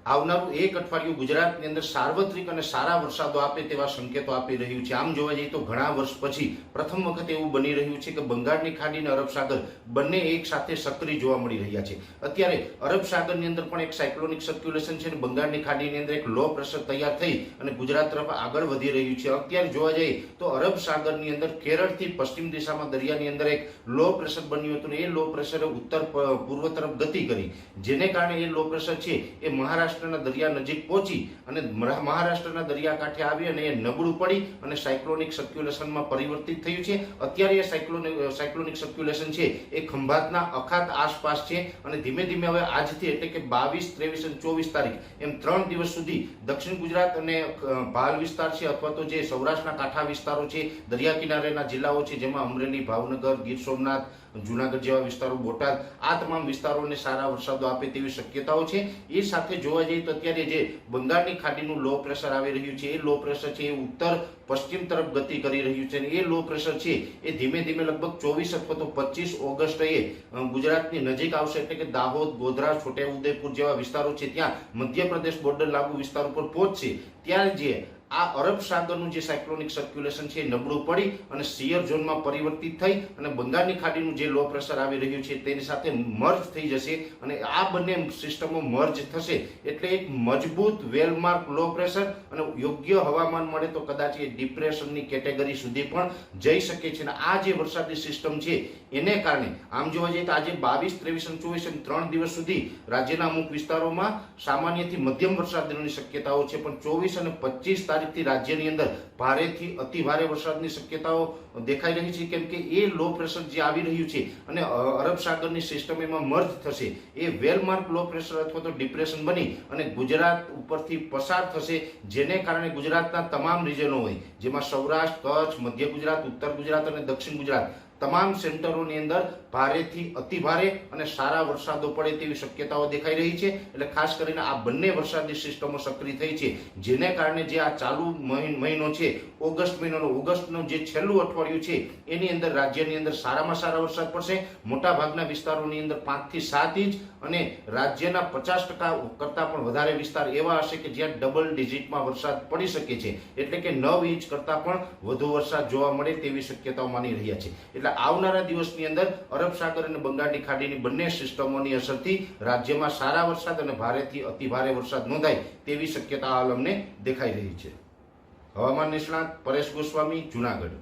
આવનારું એક અઠવાડિયું ગુજરાતની અંદર સાર્વત્રિક અને સારા વરસાદો આપે તેવા સંકેતો આપી રહ્યું છે। આમ જોવા જઈએ તો ઘણા વર્ષ પછી પ્રથમ વખત એવું બની રહ્યું છે કે બંગાળની ખાડી અને અરબ સાગર બંને એક સાથે સક્રિય જોવા મળી રહ્યા છે। અત્યારે અરબ સાગરની અંદર પણ એક સાયક્લોનિક સર્ક્યુલેશન છે અને બંગાળની ખાડીની અંદર એક લો પ્રેશર તૈયાર થઈ અને ગુજરાત તરફ આગળ વધી રહ્યું છે। અત્યારે જોવા જઈએ તો અરબ સાગરની અંદર કેરળથી પશ્ચિમ દિશામાં દરિયાની અંદર એક લો પ્રેશર બન્યું હતું અને એ લો પ્રેશરે ઉત્તર પૂર્વ તરફ ગતિ કરી, જેને કારણે એ લો પ્રેશર છે એ મહારાષ્ટ્રના દરિયા નજીક પહોંચી અને મહારાષ્ટ્રના દરિયાકાંઠે આવી અને એ નબળું પડી અને સાયક્લોનિક સર્ક્યુલેશનમાં પરિવર્તિત થયું છે। અત્યારે એ સાયક્લોનિક સર્ક્યુલેશન છે એ ખંભાતના અખાત આસપાસ છે અને ધીમે ધીમે હવે આજથી એટલે કે 22, 23 અને 24 તારીખ એમ 3 દિવસ સુધી દક્ષિણ ગુજરાત અને ભાલ વિસ્તાર છે અથવા તો જે સૌરાષ્ટ્રના કાંઠા વિસ્તારો છે, દરિયા કિનારેના જિલ્લાઓ છે જેમાં અમરેલી, ભાવનગર, ગીર સોમનાથ, જુનાગઢ જેવા વિસ્તારો, બોટાદ, આ તમામ વિસ્તારોને સારા વરસાદો આપે તેવી શક્યતાઓ છે। એ સાથે જોવા જઈએ તો અત્યારે જે બંગાળની ખાડીનું લો પ્રેશર આવી રહ્યું છે એ લો પ્રેશર છે એ ઉત્તર પશ્ચિમ તરફ ગતિ કરી રહ્યું છે અને એ લો પ્રેશર છે એ ધીમે ધીમે લગભગ 24 અથવા તો 25 ઓગસ્ટે ગુજરાતની નજીક આવશે, એટલે કે દાહોદ, ગોધરા, છોટાઉદેપુર જેવા વિસ્તારો છે ત્યાં મધ્યપ્રદેશ બોર્ડર લાગુ વિસ્તાર ઉપર પહોંચશે। ત્યારે જે આ અરબ સાગરનું જે સાયક્લોનિક સર્ક્યુલેશન છે નબળું પડી અને સિયર ઝોનમાં પરિવર્તિત થઈ અને બંગાળની ખાડીનું જે લો પ્રેશર આવી રહ્યું છે તેની સાથે મર્જ થઈ જશે અને આ બંને સિસ્ટમો મર્જ થશે એટલે એક મજબૂત વેલમાર્ક લો પ્રેશર અને યોગ્ય હવામાન મળે તો કદાચ એ ડિપ્રેશનની કેટેગરી સુધી પણ જઈ શકે છે। અને આ જે વરસાદી સિસ્ટમ છે એને કારણે આમ જોવા જઈએ તો આજે 22, 23 અને 24 એમ 3 દિવસ સુધી રાજ્યના અમુક વિસ્તારોમાં સામાન્યથી મધ્યમ વરસાદની શક્યતાઓ છે, પણ 24 અને 25 તારીખથી રાજ્યની અંદર ભારેથી અતિ ભારે વરસાદની શક્યતાઓ દેખાઈ રહી છે, કેમ કે એ લો પ્રેશર જે આવી રહ્યું છે અને અરબ સાગરની સિસ્ટમ એમાં મર્જ થશે, એ વેલમાર્ક લો પ્રેશર અથવા તો ડિપ્રેશન બની અને ગુજરાત ઉપરથી પસાર થશે, જેને કારણે ગુજરાતના તમામ રિજનો હોય જેમાં સૌરાષ્ટ્ર, કચ્છ, મધ્ય ગુજરાત, ઉત્તર ગુજરાત અને દક્ષિણ ગુજરાત તમામ સેન્ટરોની અંદર ભારેથી અતિ ભારે અને સારા વરસાદો પડે તેવી શક્યતાઓ દેખાઈ રહી છે। એટલે ખાસ કરીને આ બંને વરસાદી સિસ્ટમો સક્રિય થઈ છે, જેને કારણે જે આ ચાલુ મહિનો છે ઓગસ્ટ મહિનાનો, ઓગસ્ટનું જે છેલ્લું અઠવાડિયું છે એની અંદર રાજ્યની અંદર સારામાં સારા વરસાદ પડશે। મોટા ભાગના વિસ્તારોની અંદર 5 થી 7 ઇંચ અને રાજ્યના 50% કરતાં પણ વધારે વિસ્તાર એવા હશે કે જ્યાં ડબલ ડિજિટમાં વરસાદ પડી શકે છે, એટલે કે 9 ઇંચ કરતાં પણ વધુ વરસાદ જોવા મળે તેવી શક્યતાઓ માની રહ્યા છે। એટલે આવનારા દિવસની અંદર અરબ સાગર અને બંગાળની ખાડીની બંને સિસ્ટમોની અસરથી રાજ્યમાં સારા વરસાદ અને ભારેથી અતિ ભારે વરસાદ નોંધાય તેવી શક્યતા હાલ અમને દેખાઈ રહી છે। હવામાન નિષ્ણાત પરેશ ગોસ્વામી, જુનાગઢ।